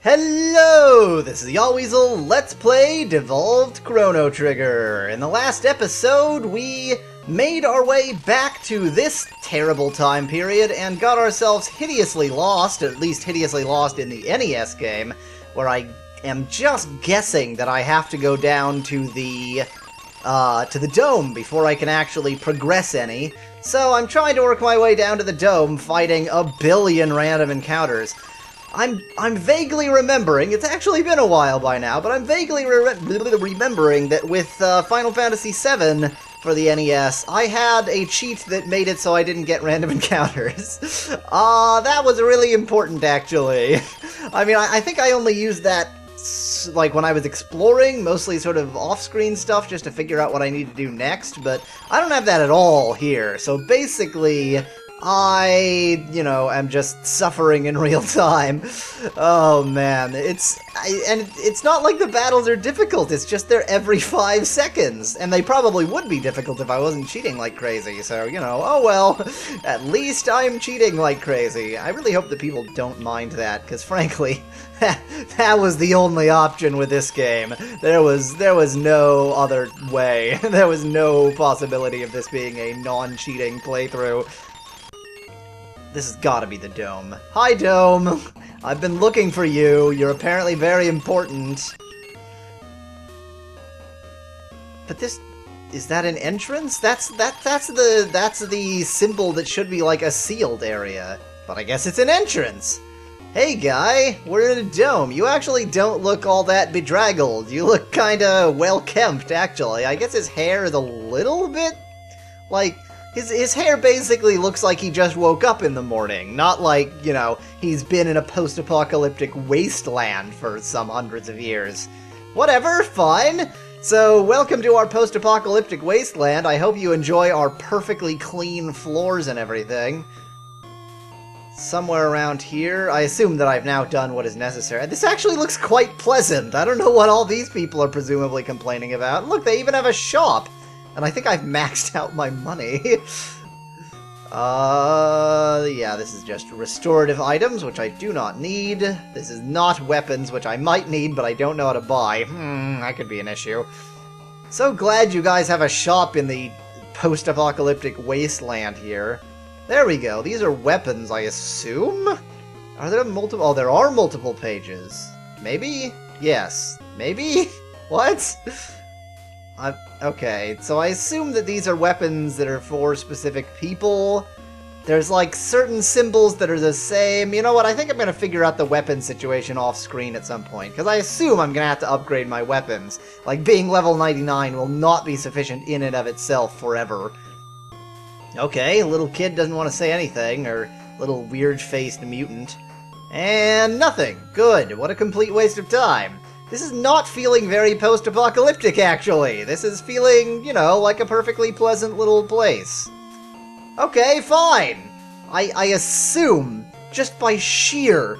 Hello! This is YawWeasel. Let's play Devolved Chrono Trigger. In the last episode, we made our way back to this terrible time period and got ourselves hideously lost, at least hideously lost in the NES game, where I am just guessing that I have to go down to the dome before I can actually progress any. So I'm trying to work my way down to the dome, fighting a billion random encounters. I'm vaguely remembering, it's actually been a while by now, but I'm vaguely remembering that with Final Fantasy VII for the NES, I had a cheat that made it so I didn't get random encounters. That was really important, actually. I mean, I think I only used that, like, when I was exploring, mostly sort of off-screen stuff, just to figure out what I need to do next, but I don't have that at all here, so basically I, am just suffering in real time. Oh man, and it's not like the battles are difficult, it's just they're every 5 seconds, and they probably would be difficult if I wasn't cheating like crazy, so, oh well, at least I'm cheating like crazy. I really hope that people don't mind that, because frankly, that was the only option with this game. There was no other way. There was no possibility of this being a non-cheating playthrough. This has got to be the Dome. Hi, Dome! I've been looking for you. You're apparently very important. But this... is that an entrance? That's the symbol that should be like a sealed area. But I guess it's an entrance! Hey, guy! We're in a dome. You actually don't look all that bedraggled. You look kinda well-kempt, actually. I guess his hair is a little bit... like... His hair basically looks like he just woke up in the morning, not like, he's been in a post-apocalyptic wasteland for some hundreds of years. Whatever, fine. So, welcome to our post-apocalyptic wasteland. I hope you enjoy our perfectly clean floors and everything. Somewhere around here, I assume that I've now done what is necessary. This actually looks quite pleasant. I don't know what all these people are presumably complaining about. Look, they even have a shop. And I think I've maxed out my money. Yeah, this is just restorative items, which I do not need. This is not weapons, which I might need, but I don't know how to buy. That could be an issue. So glad you guys have a shop in the post-apocalyptic wasteland here. There we go. These are weapons, I assume? Are there multiple... oh, there are multiple pages. Maybe? Yes. Maybe? What? Okay, so I assume that these are weapons that are for specific people. There's, like, certain symbols that are the same. You know what, I think I'm gonna figure out the weapon situation off-screen at some point, because I assume I'm gonna have to upgrade my weapons. Like, being level 99 will not be sufficient in and of itself forever. Okay, little kid doesn't want to say anything, or little weird-faced mutant. And nothing. Good, what a complete waste of time. This is not feeling very post-apocalyptic, actually. This is feeling, like a perfectly pleasant little place. Okay, fine. I assume, just by sheer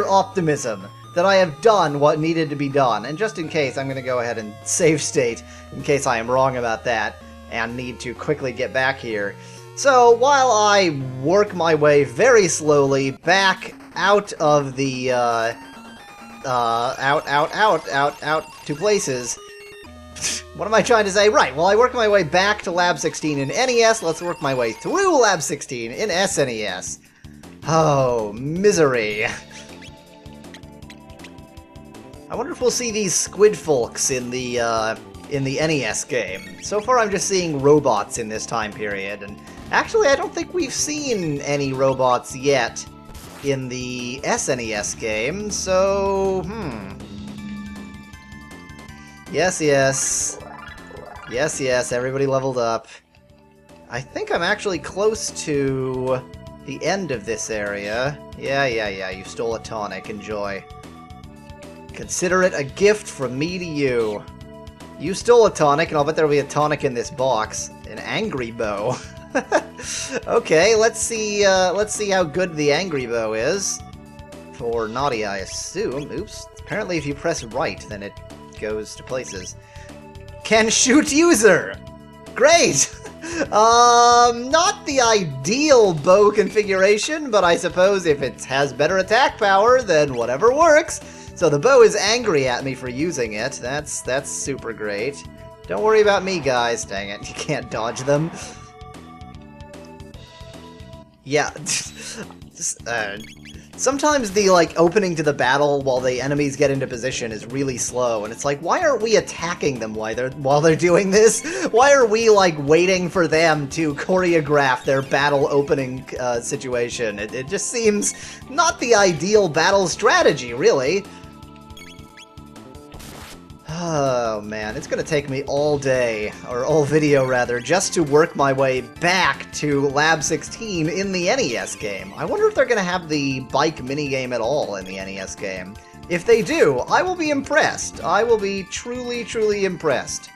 optimism, that I have done what needed to be done. And just in case, I'm going to go ahead and save state, in case I am wrong about that, and need to quickly get back here. So, while I work my way very slowly back out of the, out to places. What am I trying to say? Right, well, I work my way back to Lab 16 in NES, let's work my way through Lab 16 in SNES. Oh, misery. I wonder if we'll see these squid folks in the NES game. So far I'm just seeing robots in this time period, and actually I don't think we've seen any robots yet in the SNES game, so, Yes, everybody leveled up. I think I'm actually close to the end of this area. Yeah, you stole a tonic, enjoy. Consider it a gift from me to you. You stole a tonic, and I'll bet there'll be a tonic in this box. An angry bow. Okay, let's see how good the angry bow is. For naughty, I assume. Oops. Apparently if you press right, then it goes to places. Can shoot user! Great! Not the ideal bow configuration, but I suppose if it has better attack power, then whatever works. So the bow is angry at me for using it. That's super great. Don't worry about me, guys. Dang it, you can't dodge them. Yeah, sometimes the, opening to the battle while the enemies get into position is really slow, and it's like, why aren't we attacking them while they're doing this? Why are we, waiting for them to choreograph their battle opening situation? It just seems not the ideal battle strategy, really. Oh man, it's gonna take me all day, or all video rather, just to work my way back to Lab 16 in the NES game. I wonder if they're gonna have the bike minigame at all in the NES game. If they do, I will be impressed. I will be truly, truly impressed.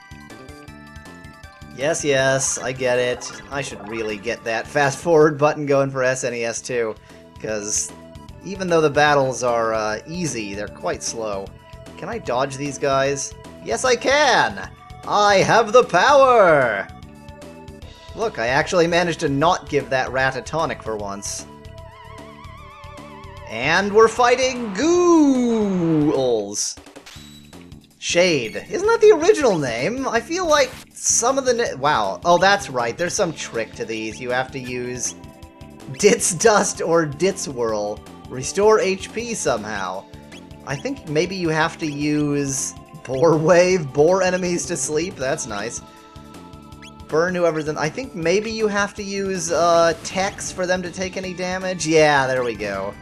Yes, I get it. I should really get that fast forward button going for SNES too, because even though the battles are easy, they're quite slow. Can I dodge these guys? Yes, I can! I have the power! Look, I actually managed to not give that rat a tonic for once. And we're fighting ghouls! Shade. Isn't that the original name? I feel like some of the... Wow. Oh, that's right. There's some trick to these. You have to use Ditz Dust or Ditz Whirl. Restore HP somehow. I think maybe you have to use Boar Wave, bore enemies to sleep. That's nice. Burn whoever's in... I think maybe you have to use techs for them to take any damage. Yeah, there we go.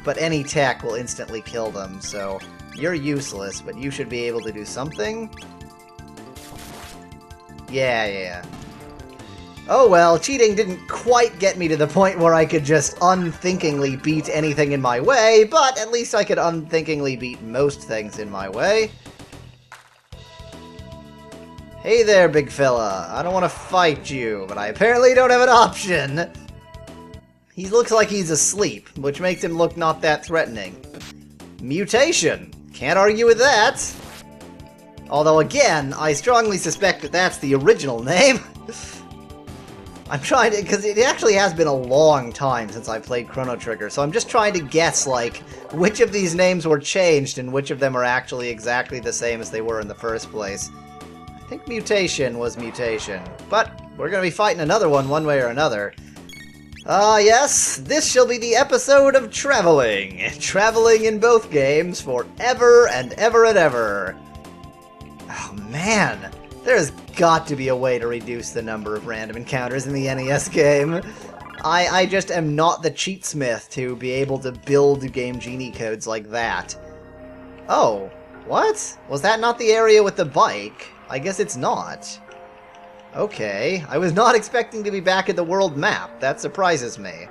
But any tech will instantly kill them, so you're useless, but you should be able to do something. Yeah. Oh well, cheating didn't quite get me to the point where I could just unthinkingly beat anything in my way, but at least I could unthinkingly beat most things in my way. Hey there, big fella. I don't want to fight you, but I apparently don't have an option. He looks like he's asleep, which makes him look not that threatening. Mutation. Can't argue with that. Although again, I strongly suspect that that's the original name. I'm trying to, because it actually has been a long time since I played Chrono Trigger, so I'm just trying to guess, which of these names were changed and which of them are actually exactly the same as they were in the first place. I think Mutation was Mutation, but we're going to be fighting another one way or another. Yes, this shall be the episode of traveling. Traveling in both games forever and ever and ever. Oh man. There's got to be a way to reduce the number of random encounters in the NES game. I just am not the cheatsmith to be able to build Game Genie codes like that. Oh, what? Was that not the area with the bike? I guess it's not. Okay, I was not expecting to be back at the world map. That surprises me.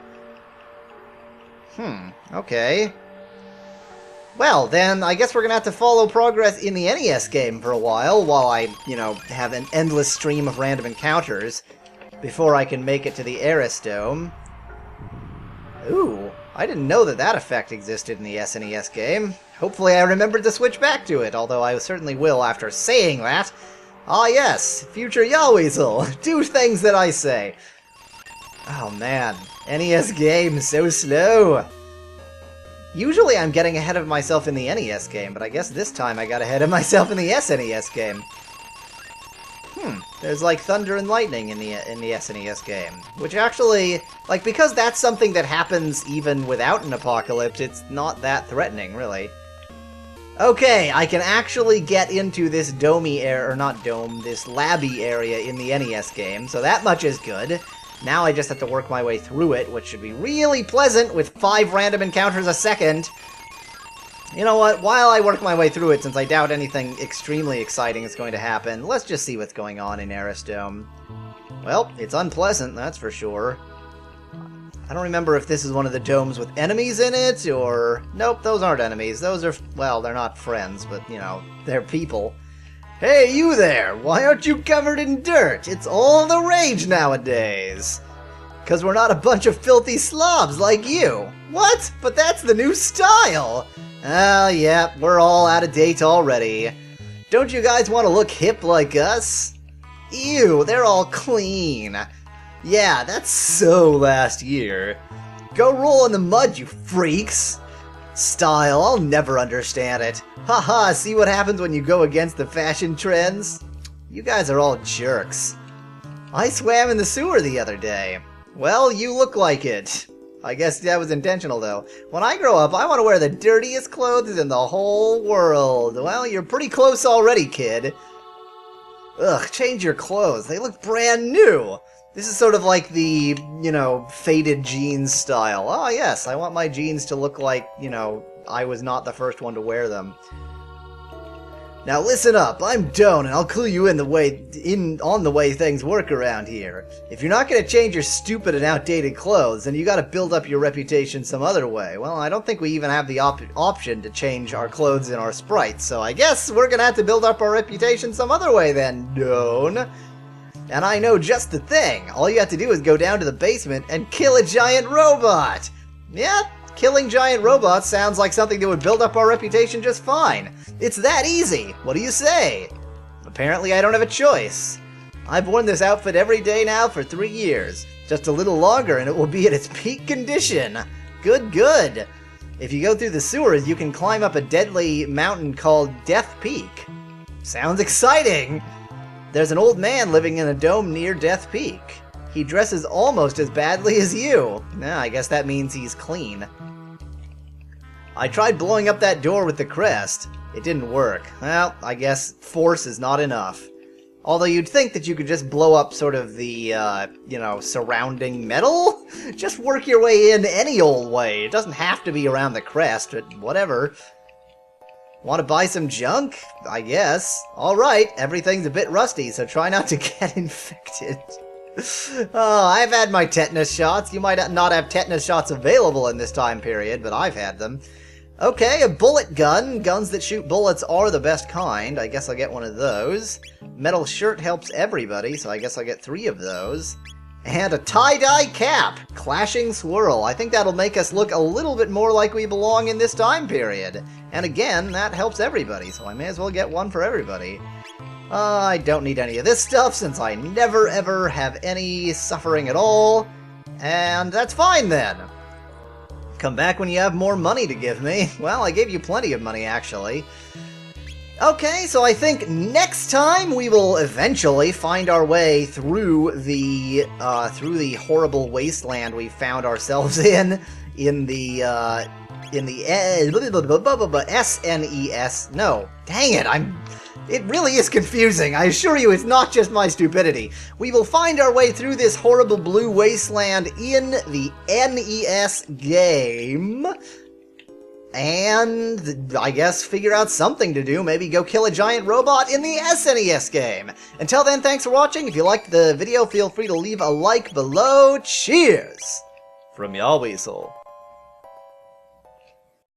Okay. Well, then, I guess we're gonna have to follow progress in the NES game for a while I, have an endless stream of random encounters before I can make it to the Aris Dome. Ooh, I didn't know that effect existed in the SNES game. Hopefully I remembered to switch back to it, although I certainly will after saying that. Ah yes, future Yahweasel, do things that I say. Oh man, NES game, so slow. Usually I'm getting ahead of myself in the NES game, but I guess this time I got ahead of myself in the SNES game. There's thunder and lightning in the SNES game, which actually, because that's something that happens even without an apocalypse, it's not that threatening, really. Okay, I can actually get into this domey area, or not dome, this labby area in the NES game, so that much is good. Now I just have to work my way through it, which should be really pleasant with 5 random encounters a second. You know what, while I work my way through it, since I doubt anything extremely exciting is going to happen, let's just see what's going on in Aris Dome. Well, it's unpleasant, that's for sure. I don't remember if this is one of the domes with enemies in it, or... Nope, those aren't enemies. Those are, well, they're not friends, but, they're people. Hey, you there! Why aren't you covered in dirt? It's all the rage nowadays! 'Cause we're not a bunch of filthy slobs like you! What? But that's the new style! Oh, yeah, we're all out of date already. Don't you guys want to look hip like us? Ew, they're all clean. Yeah, that's so last year. Go roll in the mud, you freaks. Style, I'll never understand it. Haha, see what happens when you go against the fashion trends? You guys are all jerks. I swam in the sewer the other day. Well, you look like it. I guess that was intentional, though. When I grow up, I want to wear the dirtiest clothes in the whole world. Well, you're pretty close already, kid. Ugh, change your clothes. They look brand new. This is sort of like the, you know, faded jeans style. Oh, yes, I want my jeans to look like, you know, I was not the first one to wear them. Now listen up, I'm Doan, and I'll clue you in on the way things work around here. If you're not gonna change your stupid and outdated clothes, then you gotta build up your reputation some other way. Well, I don't think we even have the option to change our clothes and our sprites, so I guess we're gonna have to build up our reputation some other way then, Doan. And I know just the thing. All you have to do is go down to the basement and kill a giant robot. Yeah, killing giant robots sounds like something that would build up our reputation just fine. It's that easy. What do you say? Apparently I don't have a choice. I've worn this outfit every day now for 3 years. Just a little longer and it will be at its peak condition. Good, good. If you go through the sewers, you can climb up a deadly mountain called Death Peak. Sounds exciting. There's an old man living in a dome near Death Peak. He dresses almost as badly as you. I guess that means he's clean. I tried blowing up that door with the crest. It didn't work. Well, I guess force is not enough. Although you'd think that you could just blow up sort of the, you know, surrounding metal? Just work your way in any old way. It doesn't have to be around the crest, but whatever. Want to buy some junk? I guess. Alright, everything's a bit rusty, so try not to get infected. Oh, I've had my tetanus shots. You might not have tetanus shots available in this time period, but I've had them. Okay, a bullet gun. Guns that shoot bullets are the best kind. I guess I'll get one of those. Metal shirt helps everybody, so I guess I'll get 3 of those. And a tie-dye cap. Clashing swirl. I think that'll make us look a little bit more like we belong in this time period. And again, that helps everybody, so I may as well get one for everybody. I don't need any of this stuff, since I never ever have any suffering at all. And that's fine then. Come back when you have more money to give me. Well, I gave you plenty of money, actually. Okay, so I think next time we will eventually find our way through the horrible wasteland we found ourselves in the SNES. No, dang it, it really is confusing. I assure you it's not just my stupidity. We will find our way through this horrible blue wasteland in the NES game. And I guess figure out something to do. Maybe go kill a giant robot in the SNES game. Until then, thanks for watching. If you liked the video, feel free to leave a like below. Cheers! From Yawweasel.